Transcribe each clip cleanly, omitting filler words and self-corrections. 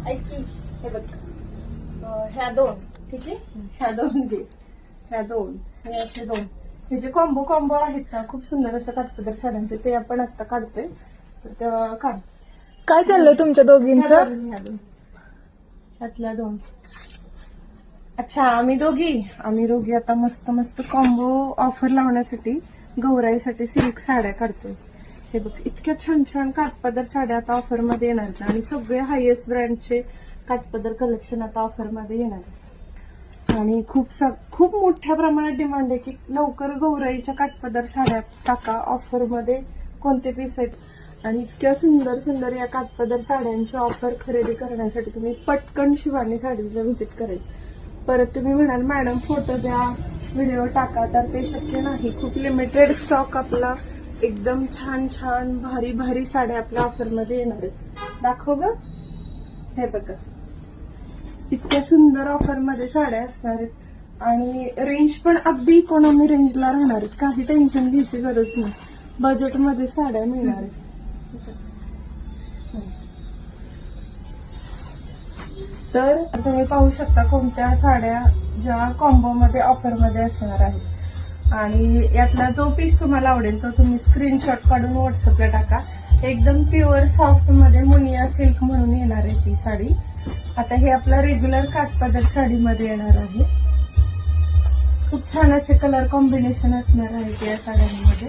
ऐक की, हे बघ, ह्या दोन, ठीक आहे, ह्या दोन घे, ह्या दोन, हे असे दोन, हे जे कॉम्बो आहेत ना, खूप सुंदर अशा काठपदर साड्यांचे, ते आपण आता काढतोय. तर तेव्हा काढ. काय चाललंय तुमच्या दोघींचं? ह्यातल्या दोन. अच्छा, आम्ही दोघी आता मस्त मस्त कॉम्बो ऑफर लावण्यासाठी गौराईसाठी सिल्क साड्या काढतोय. हे बघ, इतक्या छान छान काठपदर साड्या आता ऑफर मध्ये येणार आहेत आणि सगळे हायेस्ट ब्रँडचे काठपदर कलेक्शन आता ऑफर मध्ये येणार आहे. आणि खूप मोठ्या प्रमाणात डिमांड आहे की लवकर गौराईच्या काठपदर साड्या टाका ऑफर मध्ये. कोणते पीस आहेत आणि इतक्या सुंदर सुंदर या काठपदर साड्यांची ऑफर खरेदी करण्यासाठी तुम्ही पटकन शिवानी साडीला व्हिजिट करेल. परत तुम्ही म्हणाल मॅडम फोटो द्या, व्हिडिओ टाका, तर ते शक्य नाही. खूप लिमिटेड स्टॉक आपला, एकदम छान छान भारी भारी साड्या आपल्या ऑफर मध्ये येणार आहेत. दाखव ग, हे बघा, इतक्या सुंदर ऑफर मध्ये साड्या असणार आहेत आणि रेंज पण अगदी इकॉनॉमी रेंजला राहणार आहेत. काही टेन्शन घ्यायची गरज नाही, बजेटमध्ये साड्या मिळणार आहेत. तर तुम्ही पाहू शकता कोणत्या साड्या ज्या कॉम्बो मध्ये ऑफर मध्ये असणार आहेत. आणि यातला जो पीस तुम्हाला आवडेल तो तुम्ही स्क्रीनशॉट काढून व्हॉट्सअपला टाका. एकदम प्युअर सॉफ्ट मध्ये मुनिया सिल्क म्हणून येणार आहे ती साडी. आता हे आपलं रेग्युलर काठपदर साडीमध्ये येणार आहे. खूप छान असे कलर कॉम्बिनेशन असणार आहे या साड्यांमध्ये.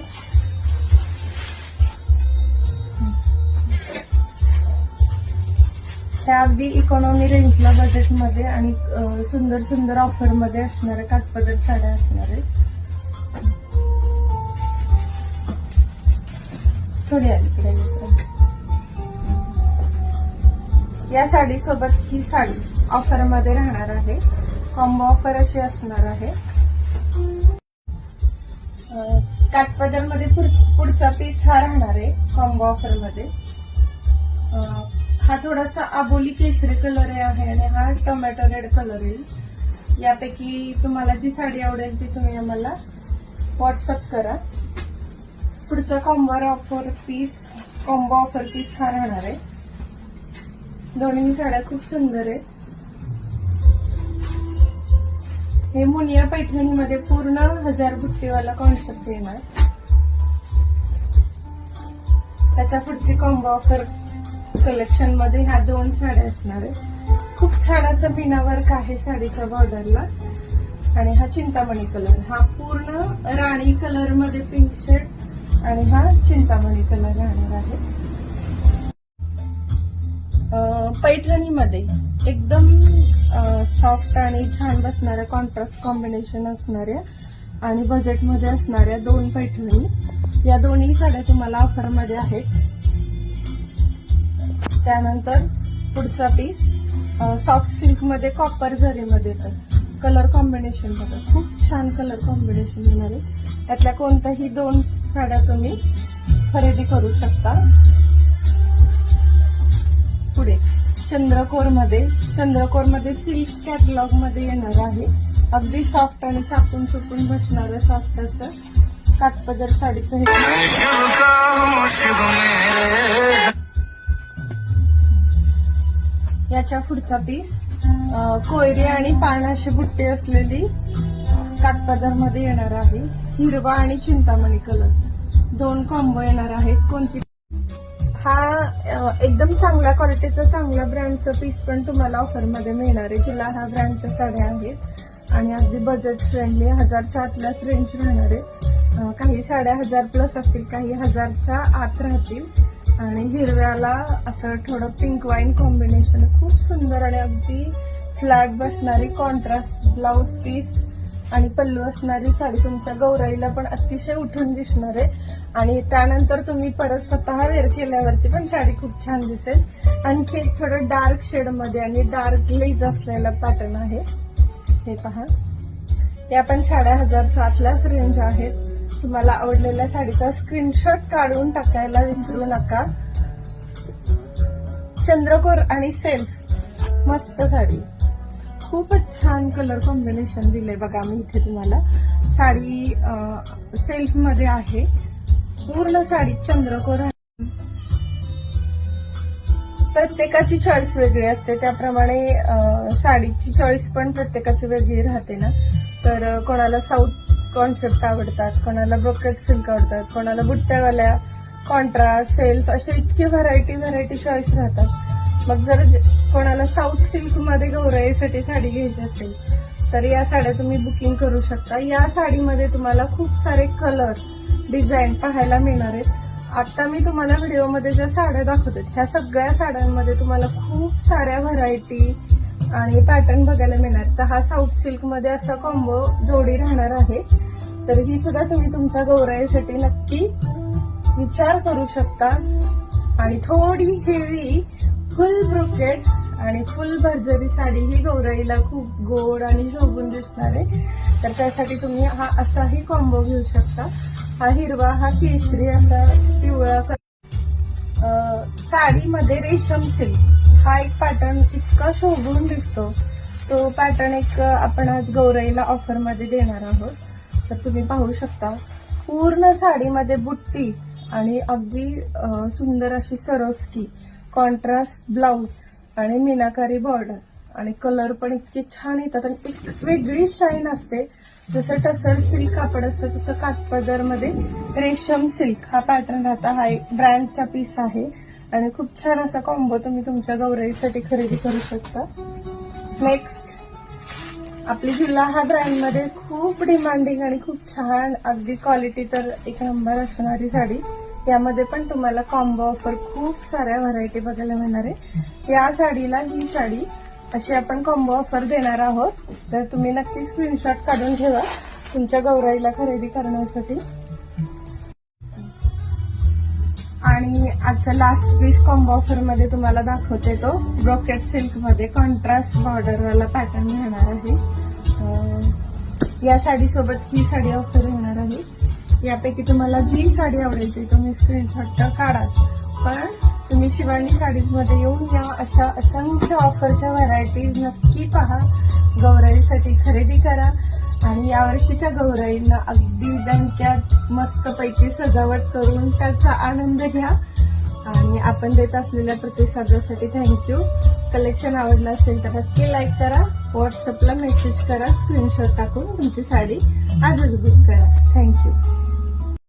त्या अगदी इकॉनॉमी रेंजला बजेटमध्ये आणि सुंदर सुंदर ऑफर मध्ये असणाऱ्या काठपदर साड्या असणार आहेत. थोडी अलीकडे या साडी सोबत ही साडी ऑफर मध्ये राहणार आहे. कॉम्बो ऑफर अशी असणार आहे. काठपदर मध्ये पुढचा पीस हा राहणार आहे कॉम्बो ऑफर मध्ये. हा थोडासा आबोली केशरी कलर आहे आणि हा टोमॅटो रेड कलर येईल. यापैकी तुम्हाला जी साडी आवडेल ती तुम्ही आम्हाला व्हॉट्सअप करा. पुढचा कॉम्बो ऑफर पीस हा राहणार आहे. दोन्ही साड्या खूप सुंदर आहेत. हे मुनिया पैठणीमध्ये पूर्ण 1000 बुट्टीवाला कॉन्सेप्ट येणार. त्याच्या पुढची कॉम्बो ऑफर कलेक्शन मध्ये ह्या दोन साड्या असणार आहेत. खूप छान असं बिना वर्क आहे साडीच्या बॉर्डरला. आणि हा चिंतामणी कलर, हा पूर्ण राणी कलर मध्ये पिंक शेड आणि हा चिंतामणी कलर राहणार आहे. पैठणीमध्ये एकदम सॉफ्ट आणि छान बसणाऱ्या कॉन्ट्रास्ट कॉम्बिनेशन असणाऱ्या आणि बजेटमध्ये असणाऱ्या दोन पैठणी, या दोन्ही साड्या तुम्हाला ऑफर मध्ये आहेत. त्यानंतर पुढचा पीस सॉफ्ट सिल्क मध्ये कॉपर जरीमध्ये कलर कॉम्बिनेशन बघा, खूप छान कलर कॉम्बिनेशन येणार आहे. त्यातल्या कोणत्याही दोन साड्या तुम्ही खरेदी करू शकता. पुढे चंद्रकोर मध्ये सिल्क कॅटलॉग मध्ये येणार आहे. अगदी सॉफ्ट आणि चापून चुपून बसणारं सॉफ्ट असं काठपदर साडीचं हे. याच्या पुढचा पीस कोयरी आणि पान अशी बुट्टी असलेली काठपदर मध्ये येणार आहे. हिरवा आणि चिंतामणी कलर दोन कॉम्बो येणार आहेत. कोणती हा एकदम चांगल्या क्वालिटीचा चांगल्या ब्रँडचा पीस पण तुम्हाला ऑफर मध्ये मिळणार आहे. जिला ह्या ब्रँडच्या साड्या आहेत आणि अगदी बजेट फ्रेंडली 1000च्या आतल्याच रेंज राहणार आहे. काही साड्या 1000 प्लस असतील, काही 1000च्या आत राहतील. आणि हिरव्याला असं थोडं पिंक वाईन कॉम्बिनेशन, खूप सुंदर आणि अगदी फ्लॅट बसणारी कॉन्ट्रास्ट ब्लाउज पीस आणि पल्लू असणारी साडी तुमच्या गौराईला पण अतिशय उठून दिसणार आहे. आणि त्यानंतर तुम्ही परत स्वतः वेअर केल्यावरती पण साडी खूप छान दिसेल. आणखी एक थोडं डार्क शेड मध्ये आणि डार्क लेस असलेला पॅटर्न आहे. हे पहा, या पण साड्या 1000च्या आतल्याच रेंज आहेत. तुम्हाला आवडलेल्या साडीचा स्क्रीनशॉट काढून टाकायला विसरू नका. चंद्रकोर आणि सेल्फ मस्त साडी, खूपच छान कलर कॉम्बिनेशन दिले बघा. मी इथे तुम्हाला साडी सेल्फ मध्ये आहे. पूर्ण साडी चंद्रकोर आहे. प्रत्येकाची चॉईस वेगळी असते, त्याप्रमाणे साडीची चॉईस पण प्रत्येकाची वेगळी राहते ना. तर कोणाला साऊथ कॉन्सेप्ट आवडतात, कोणाला ब्रोकेट सिल्क आवडतात, कोणाला बुट्ट्यावाल्या, कॉन्ट्रास्ट, सेल्फ, असे इतके व्हरायटी चॉईस राहतात. मग जर कोणाला साऊथ सिल्क मध्ये गौराईसाठी साडी घ्यायची असेल तर या साड्या तुम्ही बुकिंग करू शकता. या साडीमध्ये तुम्हाला खूप सारे कलर, डिझाईन पाहायला मिळणार आहेत. आता मी तुम्हाला व्हिडिओमध्ये ज्या साड्या दाखवते ह्या सगळ्या साड्यांमध्ये तुम्हाला खूप साऱ्या व्हरायटी आणि पॅटर्न बघायला मिळणार. तर हा साऊथ सिल्क मध्ये असा कॉम्बो जोडी राहणार आहे. तर ही सुद्धा तुम्ही तुमच्या गौराईसाठी नक्की विचार करू शकता. आणि थोडी हेवी फुल ब्रोकेट आणि फुल भरजरी साडी ही गौराईला खूप गोड आणि शोभून दिसणार आहे. तर त्यासाठी तुम्ही हा असाही कॉम्बो घेऊ शकता. हा हिरवा, हा केशरी, असा पिवळा साडीमध्ये रेशम सिल्क हा एक पॅटर्न इतका शोभून दिसतो. तो पॅटर्न एक आपण आज गौराईला ऑफर मध्ये देणार आहोत. तर तुम्ही पाहू शकता पूर्ण साडीमध्ये बुट्टी आणि अगदी सुंदर अशी सरोस्की, कॉन्ट्रास्ट ब्लाउज आणि मीनाकारी बॉर्डर आणि कलर पण इतके छान येतात आणि एक वेगळी शाईन असते. जसं टसर सिल्क कापड असतं तसं काठपदर मध्ये रेशम सिल्क हा पॅटर्न राहता. हा एक ब्रँडचा पीस आहे आणि खूप छान असा कॉम्बो तुम्ही तुमच्या गौराईसाठी खरेदी करू शकता. नेक्स्ट आपली झुला हा ब्रँड मध्ये खूप डिमांडिंग आणि खूप छान, अगदी क्वालिटी तर एक नंबर असणारी साडी. यामध्ये पण तुम्हाला कॉम्बो ऑफर खूप साऱ्या व्हरायटी बघायला मिळणार आहे. या साडीला ही साडी अशी आपण कॉम्बो ऑफर देणार आहोत. तर तुम्ही नक्की स्क्रीनशॉट काढून ठेवा तुमच्या गौराईला खरेदी करण्यासाठी. आणि आजचा लास्ट पीस कॉम्बो ऑफर मध्ये तुम्हाला दाखवते तो ब्रोकेट सिल्क मध्ये कॉन्ट्रास्ट बॉर्डर वाला पॅटर्न राहणार आहे. या साडी सोबत ही साडी ऑफर येणार आहे. यापैकी तुम्हाला जी साडी आवडेल ती तुम्ही स्क्रीनशॉट काढा. पण तुम्ही शिवानी साडीज मध्ये येऊन या अशा असंख्य ऑफरच्या व्हरायटीज नक्की पहा, गौराईसाठी खरेदी करा आणि यावर्षीच्या गौराईंना अगदी दणक्यात मस्तपैकी सजावट करून त्याचा आनंद घ्या. आणि आपण देत असलेल्या प्रतिसादासाठी थँक्यू. कलेक्शन आवडलं असेल तर नक्की लाईक करा, व्हॉट्सअपला मेसेज करा, स्क्रीनशॉट टाकून तुमची साडी आजच बुक करा. थँक्यू.